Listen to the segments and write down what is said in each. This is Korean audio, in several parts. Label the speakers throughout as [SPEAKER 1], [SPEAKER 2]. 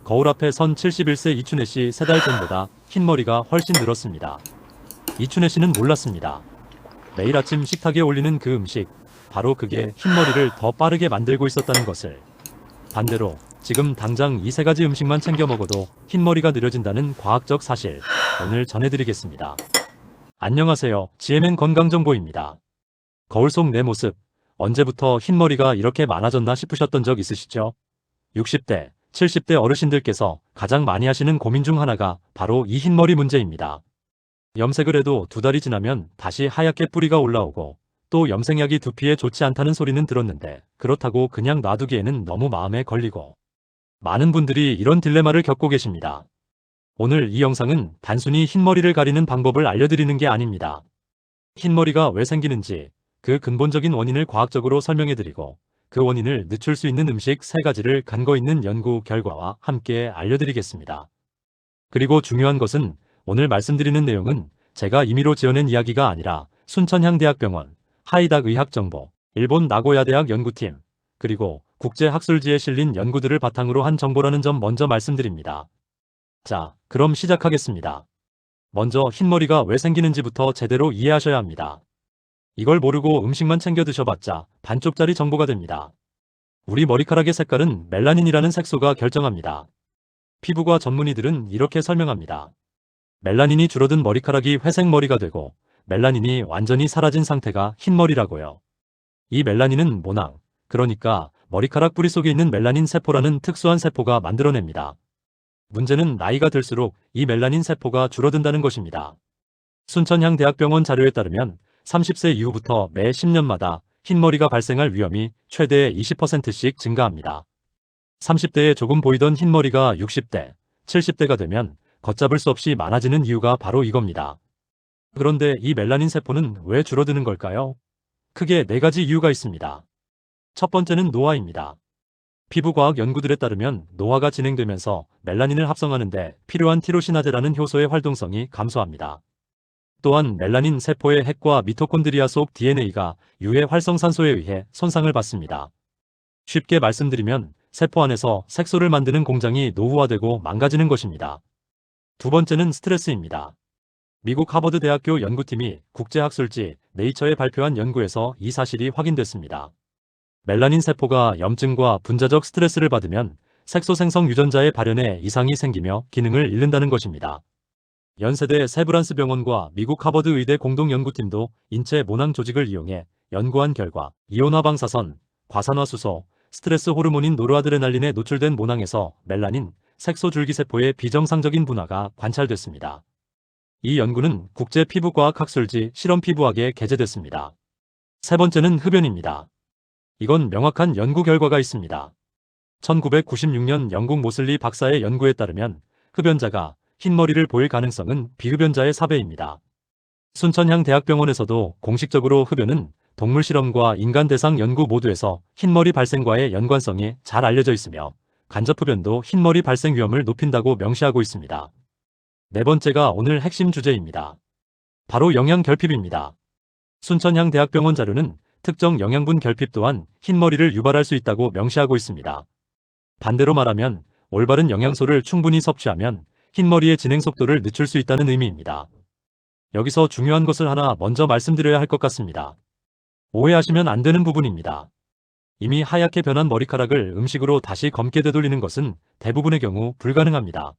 [SPEAKER 1] 거울 앞에 선 71세 이춘혜 씨 3달 전보다 흰머리가 훨씬 늘었습니다. 이춘혜 씨는 몰랐습니다. 매일 아침 식탁에 올리는 그 음식, 바로 그게 흰머리를 더 빠르게 만들고 있었다는 것을. 반대로 지금 당장 이 3가지 음식만 챙겨 먹어도 흰머리가 느려진다는 과학적 사실, 오늘 전해드리겠습니다. 안녕하세요. GMN 건강정보입니다. 거울 속 내 모습, 언제부터 흰머리가 이렇게 많아졌나 싶으셨던 적 있으시죠? 60대, 70대 어르신들께서 가장 많이 하시는 고민 중 하나가 바로 이 흰머리 문제입니다. 염색을 해도 2달이 지나면 다시 하얗게 뿌리가 올라오고, 또 염색약이 두피에 좋지 않다는 소리는 들었는데 그렇다고 그냥 놔두기에는 너무 마음에 걸리고, 많은 분들이 이런 딜레마를 겪고 계십니다. 오늘 이 영상은 단순히 흰머리를 가리는 방법을 알려드리는 게 아닙니다. 흰머리가 왜 생기는지, 그 근본적인 원인을 과학적으로 설명해드리고, 그 원인을 늦출 수 있는 음식 3가지를 근거 있는 연구 결과와 함께 알려드리겠습니다. 그리고 중요한 것은 오늘 말씀드리는 내용은 제가 임의로 지어낸 이야기가 아니라 순천향대학병원, 하이닥 의학정보, 일본 나고야대학 연구팀, 그리고 국제학술지에 실린 연구들을 바탕으로 한 정보라는 점 먼저 말씀드립니다. 자, 그럼 시작하겠습니다. 먼저 흰머리가 왜 생기는지부터 제대로 이해하셔야 합니다. 이걸 모르고 음식만 챙겨 드셔봤자 반쪽짜리 정보가 됩니다. 우리 머리카락의 색깔은 멜라닌이라는 색소가 결정합니다. 피부과 전문의들은 이렇게 설명합니다. 멜라닌이 줄어든 머리카락이 회색 머리가 되고, 멜라닌이 완전히 사라진 상태가 흰머리라고요. 이 멜라닌은 모낭, 그러니까 머리카락 뿌리 속에 있는 멜라닌 세포라는 특수한 세포가 만들어냅니다. 문제는 나이가 들수록 이 멜라닌 세포가 줄어든다는 것입니다. 순천향대학병원 자료에 따르면 30세 이후부터 매 10년마다 흰머리가 발생할 위험이 최대 20%씩 증가합니다. 30대에 조금 보이던 흰머리가 60대, 70대가 되면 걷잡을 수 없이 많아지는 이유가 바로 이겁니다. 그런데 이 멜라닌 세포는 왜 줄어드는 걸까요? 크게 4가지 이유가 있습니다. 첫 번째는 노화입니다. 피부과학 연구들에 따르면 노화가 진행되면서 멜라닌을 합성하는데 필요한 티로시나제라는 효소의 활동성이 감소합니다. 또한 멜라닌 세포의 핵과 미토콘드리아 속 DNA가 유해 활성산소에 의해 손상을 받습니다. 쉽게 말씀드리면 세포 안에서 색소를 만드는 공장이 노후화되고 망가지는 것입니다. 두 번째는 스트레스입니다. 미국 하버드 대학교 연구팀이 국제학술지 네이처에 발표한 연구에서 이 사실이 확인됐습니다. 멜라닌 세포가 염증과 분자적 스트레스를 받으면 색소 생성 유전자의 발현에 이상이 생기며 기능을 잃는다는 것입니다. 연세대 세브란스 병원과 미국 하버드 의대 공동연구팀도 인체 모낭 조직을 이용해 연구한 결과 이온화 방사선, 과산화수소, 스트레스 호르몬인 노르아드레날린에 노출된 모낭에서 멜라닌, 색소 줄기세포의 비정상적인 분화가 관찰됐습니다. 이 연구는 국제피부과학학술지 실험피부학에 게재됐습니다. 세 번째는 흡연입니다. 이건 명확한 연구 결과가 있습니다. 1996년 영국 모슬리 박사의 연구에 따르면 흡연자가 흰머리를 보일 가능성은 비흡연자의 4배입니다. 순천향대학병원에서도 공식적으로 흡연은 동물 실험과 인간 대상 연구 모두에서 흰머리 발생과의 연관성이 잘 알려져 있으며, 간접 흡연도 흰머리 발생 위험을 높인다고 명시하고 있습니다. 네 번째가 오늘 핵심 주제입니다. 바로 영양 결핍입니다. 순천향대학병원 자료는 특정 영양분 결핍 또한 흰머리를 유발할 수 있다고 명시하고 있습니다. 반대로 말하면 올바른 영양소를 충분히 섭취하면 흰머리의 진행 속도를 늦출 수 있다는 의미입니다. 여기서 중요한 것을 하나 먼저 말씀드려야 할 것 같습니다. 오해하시면 안 되는 부분입니다. 이미 하얗게 변한 머리카락을 음식으로 다시 검게 되돌리는 것은 대부분의 경우 불가능합니다.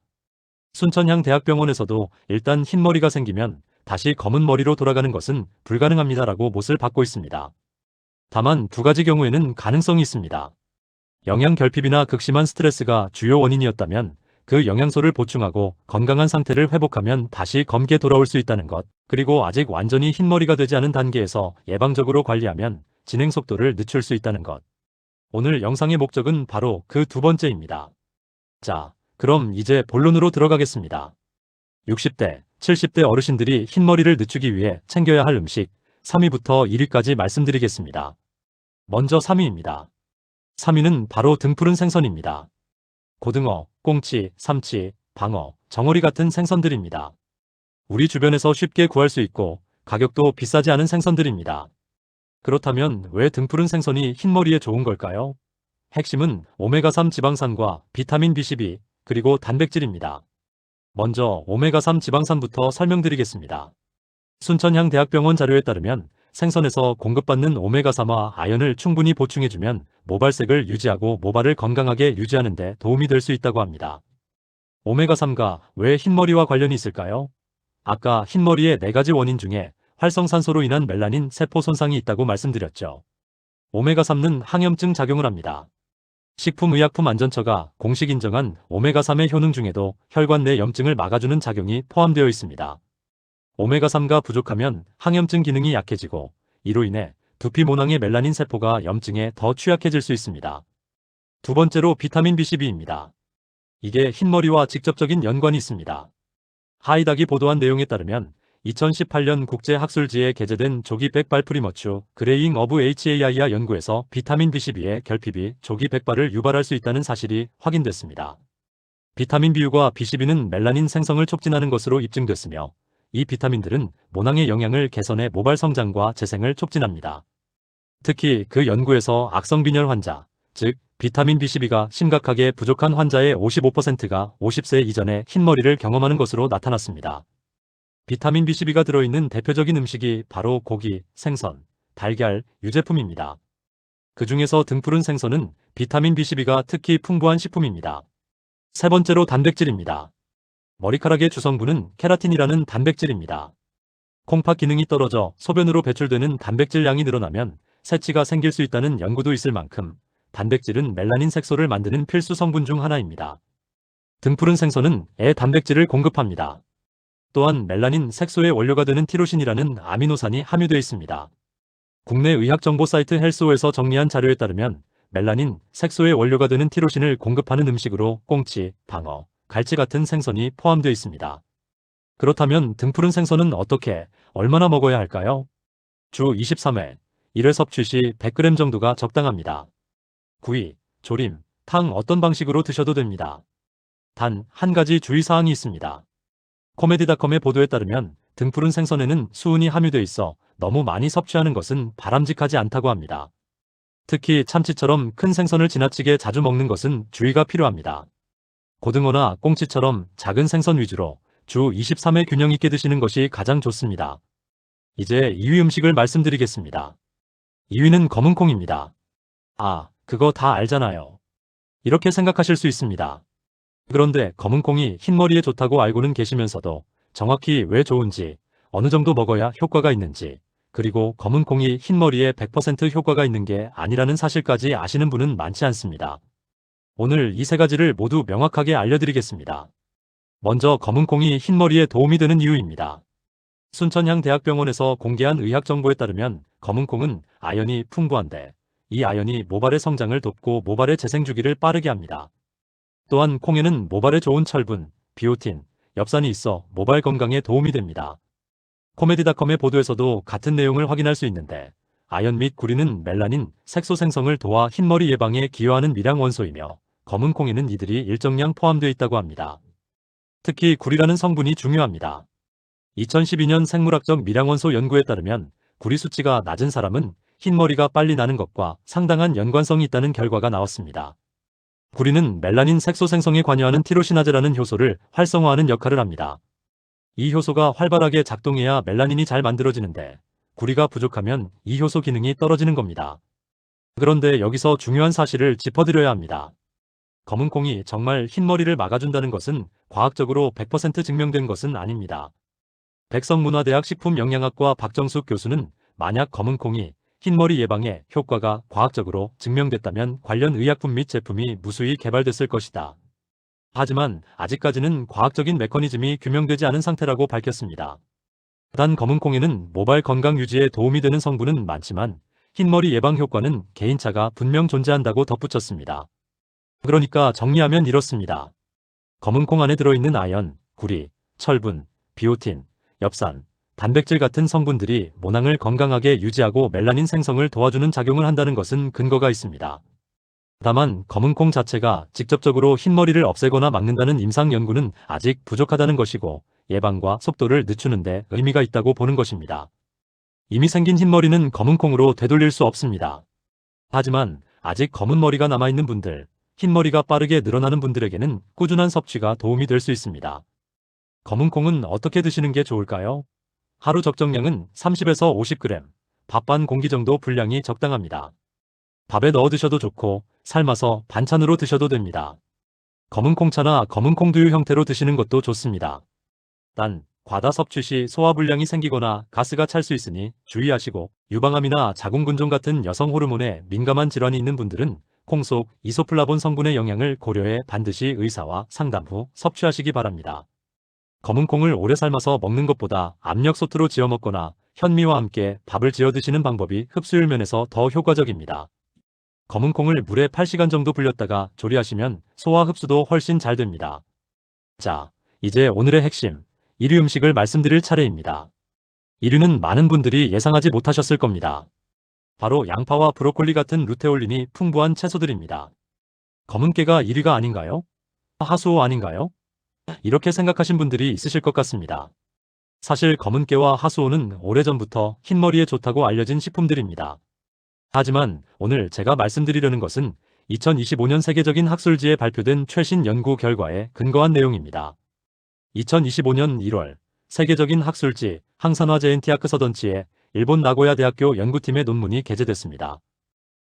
[SPEAKER 1] 순천향대학병원에서도 일단 흰머리가 생기면 다시 검은 머리로 돌아가는 것은 불가능합니다라고 못을 받고 있습니다. 다만 2가지 경우에는 가능성이 있습니다. 영양 결핍이나 극심한 스트레스가 주요 원인이었다면 그 영양소를 보충하고 건강한 상태를 회복하면 다시 검게 돌아올 수 있다는 것, 그리고 아직 완전히 흰머리가 되지 않은 단계에서 예방적으로 관리하면 진행 속도를 늦출 수 있다는 것. 오늘 영상의 목적은 바로 그 2번째입니다. 자, 그럼 이제 본론으로 들어가겠습니다. 60대, 70대 어르신들이 흰머리를 늦추기 위해 챙겨야 할 음식 3위부터 1위까지 말씀드리겠습니다. 먼저 3위입니다. 3위는 바로 등푸른 생선입니다. 고등어, 꽁치, 삼치, 방어, 정어리 같은 생선들입니다. 우리 주변에서 쉽게 구할 수 있고 가격도 비싸지 않은 생선들입니다. 그렇다면 왜 등푸른 생선이 흰머리에 좋은 걸까요? 핵심은 오메가3 지방산과 비타민 B12, 그리고 단백질입니다. 먼저 오메가3 지방산부터 설명드리겠습니다. 순천향대학병원 자료에 따르면 생선에서 공급받는 오메가3와 아연을 충분히 보충해주면 모발색을 유지하고 모발을 건강하게 유지하는 데 도움이 될 수 있다고 합니다. 오메가3가 왜 흰머리와 관련이 있을까요? 아까 흰머리의 4가지 원인 중에 활성산소로 인한 멜라닌 세포 손상이 있다고 말씀드렸죠. 오메가3는 항염증 작용을 합니다. 식품의약품안전처가 공식 인정한 오메가3의 효능 중에도 혈관 내 염증을 막아주는 작용이 포함되어 있습니다. 오메가3가 부족하면 항염증 기능이 약해지고 이로 인해 두피 모낭의 멜라닌 세포가 염증에 더 취약해질 수 있습니다. 두 번째로 비타민 B12입니다. 이게 흰머리와 직접적인 연관이 있습니다. 하이닥이 보도한 내용에 따르면 2018년 국제학술지에 게재된 조기 백발프리머추 그레이잉 어브 HAIA 연구에서 비타민 B12의 결핍이 조기 백발을 유발할 수 있다는 사실이 확인됐습니다. 비타민 B유과 B12는 멜라닌 생성을 촉진하는 것으로 입증됐으며 이 비타민들은 모낭의 영양을 개선해 모발 성장과 재생을 촉진합니다. 특히 그 연구에서 악성빈혈 환자, 즉 비타민 B12가 심각하게 부족한 환자의 55%가 50세 이전에 흰머리를 경험하는 것으로 나타났습니다. 비타민 B12가 들어있는 대표적인 음식이 바로 고기, 생선, 달걀, 유제품입니다. 그 중에서 등푸른 생선은 비타민 B12가 특히 풍부한 식품입니다. 세 번째로 단백질입니다. 머리카락의 주성분은 케라틴이라는 단백질입니다. 콩팥 기능이 떨어져 소변으로 배출되는 단백질 양이 늘어나면 새치가 생길 수 있다는 연구도 있을 만큼 단백질은 멜라닌 색소를 만드는 필수 성분 중 하나입니다. 등푸른 생선은 애 단백질을 공급합니다. 또한 멜라닌 색소의 원료가 되는 티로신이라는 아미노산이 함유되어 있습니다. 국내 의학정보 사이트 헬스오에서 정리한 자료에 따르면 멜라닌 색소의 원료가 되는 티로신을 공급하는 음식으로 꽁치, 방어, 갈치 같은 생선이 포함되어 있습니다. 그렇다면 등푸른 생선은 어떻게, 얼마나 먹어야 할까요? 주 23회, 1회 섭취 시 100g 정도가 적당합니다. 구이, 조림, 탕 어떤 방식으로 드셔도 됩니다. 단, 한 가지 주의사항이 있습니다. 코메디닷컴의 보도에 따르면 등푸른 생선에는 수은이 함유되어 있어 너무 많이 섭취하는 것은 바람직하지 않다고 합니다. 특히 참치처럼 큰 생선을 지나치게 자주 먹는 것은 주의가 필요합니다. 고등어나 꽁치처럼 작은 생선 위주로 주 23회 균형 있게 드시는 것이 가장 좋습니다. 이제 2위 음식을 말씀드리겠습니다. 2위는 검은콩입니다. 아, 그거 다 알잖아요. 이렇게 생각하실 수 있습니다. 그런데 검은콩이 흰머리에 좋다고 알고는 계시면서도 정확히 왜 좋은지, 어느 정도 먹어야 효과가 있는지, 그리고 검은콩이 흰머리에 100% 효과가 있는 게 아니라는 사실까지 아시는 분은 많지 않습니다. 오늘 이 세 가지를 모두 명확하게 알려드리겠습니다. 먼저 검은콩이 흰머리에 도움이 되는 이유입니다. 순천향대학병원에서 공개한 의학 정보에 따르면 검은콩은 아연이 풍부한데 이 아연이 모발의 성장을 돕고 모발의 재생 주기를 빠르게 합니다. 또한 콩에는 모발에 좋은 철분, 비오틴, 엽산이 있어 모발 건강에 도움이 됩니다. 코메디닷컴의 보도에서도 같은 내용을 확인할 수 있는데 아연 및 구리는 멜라닌, 색소 생성을 도와 흰머리 예방에 기여하는 미량 원소이며 검은콩에는 이들이 일정량 포함되어 있다고 합니다. 특히 구리라는 성분이 중요합니다. 2012년 생물학적 미량원소 연구에 따르면 구리 수치가 낮은 사람은 흰머리가 빨리 나는 것과 상당한 연관성이 있다는 결과가 나왔습니다. 구리는 멜라닌 색소 생성에 관여하는 티로시나제라는 효소를 활성화하는 역할을 합니다. 이 효소가 활발하게 작동해야 멜라닌이 잘 만들어지는데 구리가 부족하면 이 효소 기능이 떨어지는 겁니다. 그런데 여기서 중요한 사실을 짚어드려야 합니다. 검은콩이 정말 흰머리를 막아준다는 것은 과학적으로 100% 증명된 것은 아닙니다. 백성문화대학 식품영양학과 박정숙 교수는 만약 검은콩이 흰머리 예방에 효과가 과학적으로 증명됐다면 관련 의약품 및 제품이 무수히 개발됐을 것이다. 하지만 아직까지는 과학적인 메커니즘이 규명되지 않은 상태라고 밝혔습니다. 단 검은콩에는 모발 건강 유지에 도움이 되는 성분은 많지만 흰머리 예방 효과는 개인차가 분명 존재한다고 덧붙였습니다. 그러니까 정리하면 이렇습니다. 검은콩 안에 들어있는 아연, 구리, 철분, 비오틴, 엽산, 단백질 같은 성분들이 모낭을 건강하게 유지하고 멜라닌 생성을 도와주는 작용을 한다는 것은 근거가 있습니다. 다만 검은콩 자체가 직접적으로 흰머리를 없애거나 막는다는 임상 연구는 아직 부족하다는 것이고 예방과 속도를 늦추는 데 의미가 있다고 보는 것입니다. 이미 생긴 흰머리는 검은콩으로 되돌릴 수 없습니다. 하지만 아직 검은 머리가 남아있는 분들, 흰머리가 빠르게 늘어나는 분들에게는 꾸준한 섭취가 도움이 될 수 있습니다. 검은 콩은 어떻게 드시는 게 좋을까요? 하루 적정량은 30에서 50g, 밥 반 공기 정도 분량이 적당합니다. 밥에 넣어 드셔도 좋고 삶아서 반찬으로 드셔도 됩니다. 검은 콩차나 검은 콩두유 형태로 드시는 것도 좋습니다. 단, 과다 섭취 시 소화불량이 생기거나 가스가 찰 수 있으니 주의하시고, 유방암이나 자궁근종 같은 여성 호르몬에 민감한 질환이 있는 분들은 콩 속 이소플라본 성분의 영향을 고려해 반드시 의사와 상담 후 섭취하시기 바랍니다. 검은 콩을 오래 삶아서 먹는 것보다 압력솥으로 지어 먹거나 현미와 함께 밥을 지어 드시는 방법이 흡수율 면에서 더 효과적입니다. 검은 콩을 물에 8시간 정도 불렸다가 조리하시면 소화 흡수도 훨씬 잘 됩니다. 자, 이제 오늘의 핵심, 1위 음식을 말씀드릴 차례입니다. 1위는 많은 분들이 예상하지 못하셨을 겁니다. 바로 양파와 브로콜리 같은 루테올린이 풍부한 채소들입니다. 검은 깨가 1위가 아닌가요? 하수오 아닌가요? 이렇게 생각하신 분들이 있으실 것 같습니다. 사실 검은 깨와 하수오는 오래전부터 흰머리에 좋다고 알려진 식품들입니다. 하지만 오늘 제가 말씀드리려는 것은 2025년 세계적인 학술지에 발표된 최신 연구 결과에 근거한 내용입니다. 2025년 1월 세계적인 학술지 항산화 제엔티아크 서던치에 일본 나고야 대학교 연구팀의 논문이 게재됐습니다.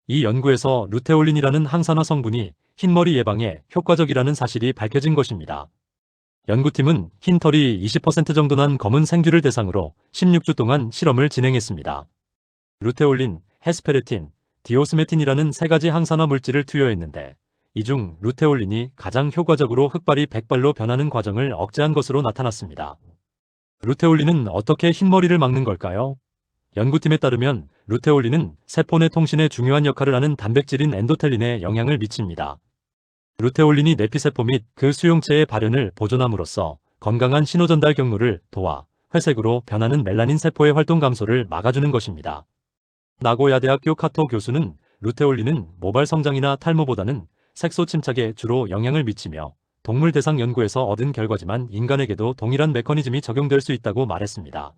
[SPEAKER 1] 이 연구에서 루테올린이라는 항산화 성분이 흰머리 예방에 효과적이라는 사실이 밝혀진 것입니다. 연구팀은 흰털이 20% 정도 난 검은 생쥐를 대상으로 16주 동안 실험을 진행했습니다. 루테올린, 헤스페르틴, 디오스메틴이라는 세 가지 항산화 물질을 투여했는데 이 중 루테올린이 가장 효과적으로 흑발이 백발로 변하는 과정을 억제한 것으로 나타났습니다. 루테올린은 어떻게 흰머리를 막는 걸까요? 연구팀에 따르면 루테올린은 세포 내 통신에 중요한 역할을 하는 단백질인 엔도텔린에 영향을 미칩니다. 루테올린이 내피세포 및 그 수용체의 발현을 보존함으로써 건강한 신호전달 경로를 도와 회색으로 변하는 멜라닌 세포의 활동 감소를 막아주는 것입니다. 나고야 대학교 카토 교수는 루테올린은 모발 성장이나 탈모보다는 색소 침착에 주로 영향을 미치며 동물 대상 연구에서 얻은 결과지만 인간에게도 동일한 메커니즘이 적용될 수 있다고 말했습니다.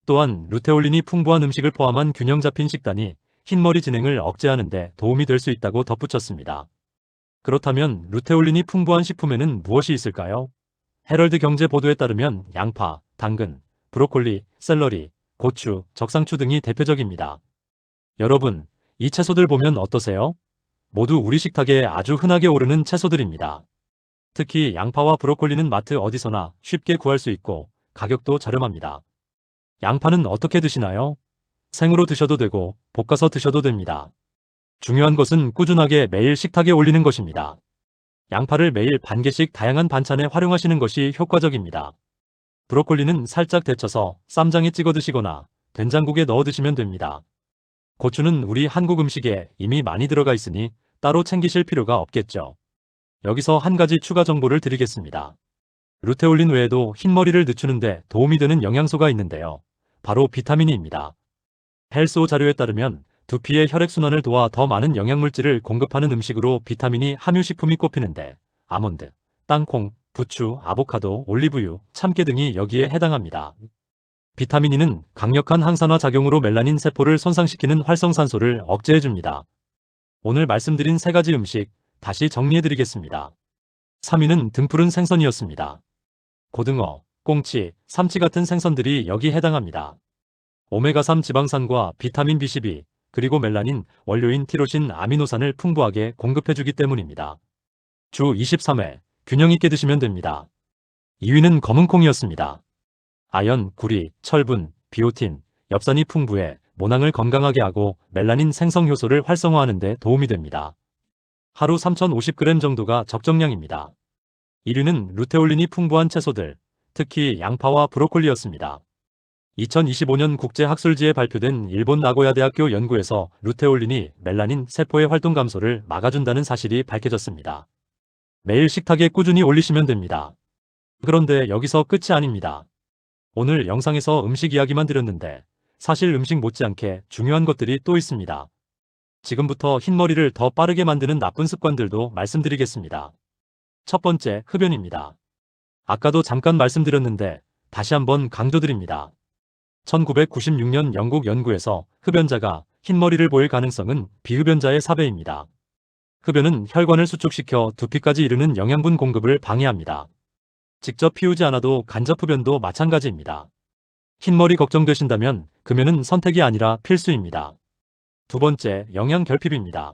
[SPEAKER 1] 또한 루테올린이 풍부한 음식을 포함한 균형 잡힌 식단이 흰머리 진행을 억제하는 데 도움이 될 수 있다고 덧붙였습니다. 그렇다면 루테올린이 풍부한 식품에는 무엇이 있을까요? 헤럴드 경제 보도에 따르면 양파, 당근, 브로콜리, 샐러리, 고추, 적상추 등이 대표적입니다. 여러분, 이 채소들 보면 어떠세요? 모두 우리 식탁에 아주 흔하게 오르는 채소들입니다. 특히 양파와 브로콜리는 마트 어디서나 쉽게 구할 수 있고 가격도 저렴합니다. 양파는 어떻게 드시나요? 생으로 드셔도 되고 볶아서 드셔도 됩니다. 중요한 것은 꾸준하게 매일 식탁에 올리는 것입니다. 양파를 매일 반 개씩 다양한 반찬에 활용하시는 것이 효과적입니다. 브로콜리는 살짝 데쳐서 쌈장에 찍어 드시거나 된장국에 넣어 드시면 됩니다. 고추는 우리 한국 음식에 이미 많이 들어가 있으니 따로 챙기실 필요가 없겠죠. 여기서 한 가지 추가 정보를 드리겠습니다. 루테올린 외에도 흰머리를 늦추는데 도움이 되는 영양소가 있는데요. 바로 비타민입니다. 헬스오 자료에 따르면 두피의 혈액순환을 도와 더 많은 영양물질을 공급하는 음식으로 비타민이 함유식품이 꼽히는데 아몬드, 땅콩, 부추, 아보카도, 올리브유, 참깨 등이 여기에 해당합니다. 비타민 E는 강력한 항산화 작용으로 멜라닌 세포를 손상시키는 활성산소를 억제해줍니다. 오늘 말씀드린 세 가지 음식 다시 정리해드리겠습니다. 3위는 등푸른 생선이었습니다. 고등어, 꽁치, 삼치 같은 생선들이 여기 해당합니다. 오메가3 지방산과 비타민 B12, 그리고 멜라닌, 원료인 티로신, 아미노산을 풍부하게 공급해주기 때문입니다. 주 23회 균형 있게 드시면 됩니다. 2위는 검은콩이었습니다. 아연, 구리, 철분, 비오틴, 엽산이 풍부해 모낭을 건강하게 하고 멜라닌 생성 효소를 활성화하는 데 도움이 됩니다. 하루 3050g 정도가 적정량입니다. 1위는 루테올린이 풍부한 채소들, 특히 양파와 브로콜리였습니다. 2025년 국제학술지에 발표된 일본 나고야 대학교 연구에서 루테올린이 멜라닌 세포의 활동 감소를 막아준다는 사실이 밝혀졌습니다. 매일 식탁에 꾸준히 올리시면 됩니다. 그런데 여기서 끝이 아닙니다. 오늘 영상에서 음식 이야기만 드렸는데 사실 음식 못지않게 중요한 것들이 또 있습니다. 지금부터 흰머리를 더 빠르게 만드는 나쁜 습관들도 말씀드리겠습니다. 첫 번째, 흡연입니다. 아까도 잠깐 말씀드렸는데 다시 한번 강조드립니다. 1996년 영국 연구에서 흡연자가 흰머리를 보일 가능성은 비흡연자의 4배입니다. 흡연은 혈관을 수축시켜 두피까지 이르는 영양분 공급을 방해합니다. 직접 피우지 않아도 간접 흡연도 마찬가지입니다. 흰머리 걱정되신다면 금연은 선택이 아니라 필수입니다. 두 번째, 영양 결핍입니다.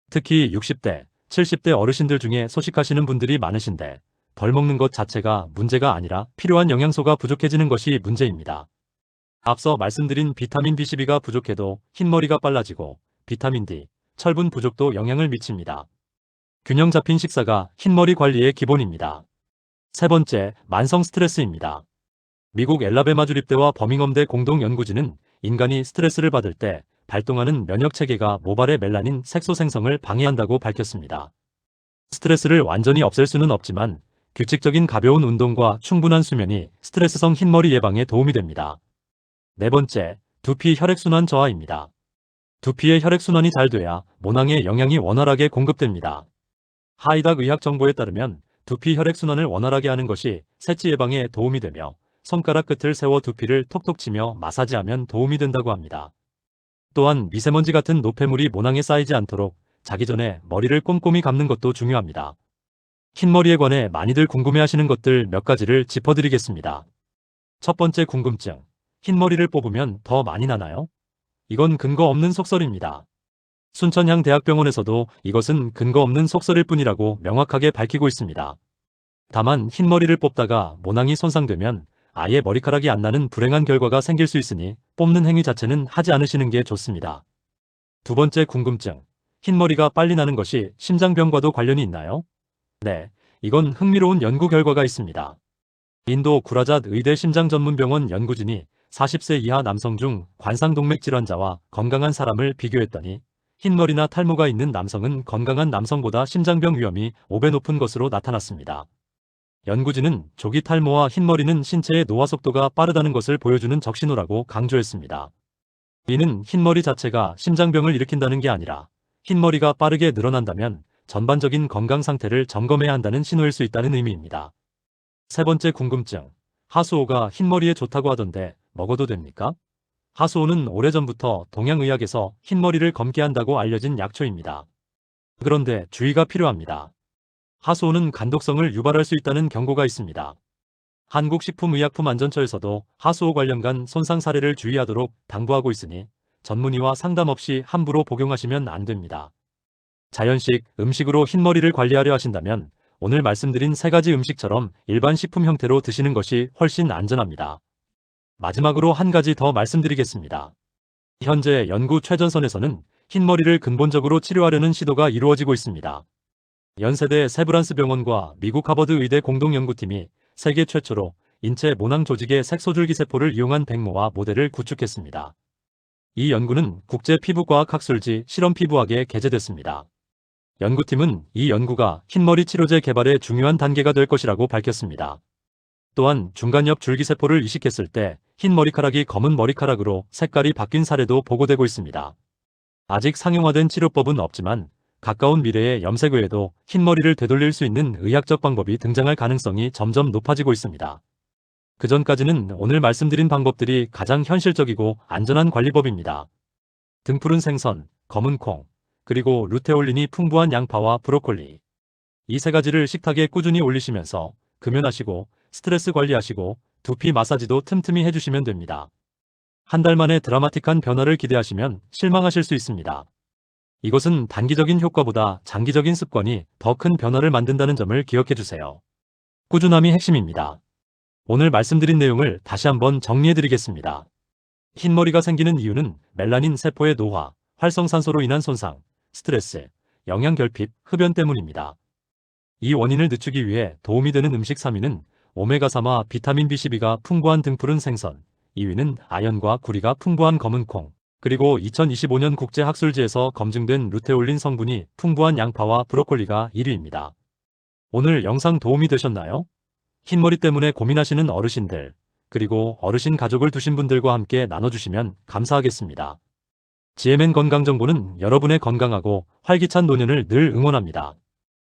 [SPEAKER 1] 특히 60대, 70대 어르신들 중에 소식하시는 분들이 많으신데 덜 먹는 것 자체가 문제가 아니라 필요한 영양소가 부족해지는 것이 문제입니다. 앞서 말씀드린 비타민 B12가 부족해도 흰머리가 빨라지고 비타민 D, 철분 부족도 영향을 미칩니다. 균형 잡힌 식사가 흰머리 관리의 기본입니다. 세 번째, 만성 스트레스입니다. 미국 엘라베마 주립대와 버밍엄대 공동 연구진은 인간이 스트레스를 받을 때 발동하는 면역 체계가 모발의 멜라닌 색소 생성을 방해한다고 밝혔습니다. 스트레스를 완전히 없앨 수는 없지만 규칙적인 가벼운 운동과 충분한 수면이 스트레스성 흰머리 예방에 도움이 됩니다. 네 번째, 두피 혈액순환 저하입니다. 두피의 혈액순환이 잘 돼야 모낭에 영양이 원활하게 공급됩니다. 하이닥 의학 정보에 따르면 두피 혈액순환을 원활하게 하는 것이 새치 예방에 도움이 되며 손가락 끝을 세워 두피를 톡톡 치며 마사지하면 도움이 된다고 합니다. 또한 미세먼지 같은 노폐물이 모낭에 쌓이지 않도록 자기 전에 머리를 꼼꼼히 감는 것도 중요합니다. 흰머리에 관해 많이들 궁금해하시는 것들 몇 가지를 짚어드리겠습니다. 첫 번째 궁금증, 흰머리를 뽑으면 더 많이 나나요? 이건 근거 없는 속설입니다. 순천향대학병원에서도 이것은 근거 없는 속설일 뿐이라고 명확하게 밝히고 있습니다. 다만 흰머리를 뽑다가 모낭이 손상되면 아예 머리카락이 안 나는 불행한 결과가 생길 수 있으니 뽑는 행위 자체는 하지 않으시는 게 좋습니다. 두 번째 궁금증, 흰머리가 빨리 나는 것이 심장병과도 관련이 있나요? 네, 이건 흥미로운 연구 결과가 있습니다. 인도 구라잣 의대 심장전문병원 연구진이 40세 이하 남성 중 관상동맥 질환자와 건강한 사람을 비교했더니 흰머리나 탈모가 있는 남성은 건강한 남성보다 심장병 위험이 5배 높은 것으로 나타났습니다. 연구진은 조기 탈모와 흰머리는 신체의 노화 속도가 빠르다는 것을 보여주는 적신호라고 강조했습니다. 이는 흰머리 자체가 심장병을 일으킨다는 게 아니라 흰머리가 빠르게 늘어난다면 전반적인 건강 상태를 점검해야 한다는 신호일 수 있다는 의미입니다. 세 번째 궁금증, 하수오가 흰머리에 좋다고 하던데 먹어도 됩니까? 하수오는 오래전부터 동양의학에서 흰머리를 검게 한다고 알려진 약초입니다. 그런데 주의가 필요합니다. 하수오는 간독성을 유발할 수 있다는 경고가 있습니다. 한국식품의약품안전처에서도 하수오 관련 간 손상 사례를 주의하도록 당부하고 있으니 전문의와 상담 없이 함부로 복용하시면 안 됩니다. 자연식, 음식으로 흰머리를 관리하려 하신다면 오늘 말씀드린 세 가지 음식처럼 일반 식품 형태로 드시는 것이 훨씬 안전합니다. 마지막으로 한 가지 더 말씀드리겠습니다. 현재 연구 최전선에서는 흰머리를 근본적으로 치료하려는 시도가 이루어지고 있습니다. 연세대 세브란스 병원과 미국 하버드 의대 공동연구팀이 세계 최초로 인체 모낭 조직의 색소줄기 세포를 이용한 백모와 모델을 구축했습니다. 이 연구는 국제피부과학학술지 실험피부학에 게재됐습니다. 연구팀은 이 연구가 흰머리 치료제 개발의 중요한 단계가 될 것이라고 밝혔습니다. 또한 중간엽 줄기세포를 이식했을 때 흰 머리카락이 검은 머리카락으로 색깔이 바뀐 사례도 보고되고 있습니다. 아직 상용화된 치료법은 없지만 가까운 미래에 염색 외에도 흰머리를 되돌릴 수 있는 의학적 방법이 등장할 가능성이 점점 높아지고 있습니다. 그전까지는 오늘 말씀드린 방법들이 가장 현실적이고 안전한 관리법입니다. 등푸른 생선, 검은 콩, 그리고 루테올린이 풍부한 양파와 브로콜리. 이 세 가지를 식탁에 꾸준히 올리시면서 금연하시고 스트레스 관리하시고 두피 마사지도 틈틈이 해주시면 됩니다. 한 달 만에 드라마틱한 변화를 기대하시면 실망하실 수 있습니다. 이것은 단기적인 효과보다 장기적인 습관이 더 큰 변화를 만든다는 점을 기억해 주세요. 꾸준함이 핵심입니다. 오늘 말씀드린 내용을 다시 한번 정리해 드리겠습니다. 흰머리가 생기는 이유는 멜라닌 세포의 노화, 활성산소로 인한 손상, 스트레스, 영양 결핍, 흡연 때문입니다. 이 원인을 늦추기 위해 도움이 되는 음식 3위는 오메가3와 비타민 B12가 풍부한 등푸른 생선, 2위는 아연과 구리가 풍부한 검은 콩, 그리고 2025년 국제학술지에서 검증된 루테올린 성분이 풍부한 양파와 브로콜리가 1위입니다. 오늘 영상 도움이 되셨나요? 흰머리 때문에 고민하시는 어르신들, 그리고 어르신 가족을 두신 분들과 함께 나눠주시면 감사하겠습니다. GMN 건강정보는 여러분의 건강하고 활기찬 노년을 늘 응원합니다.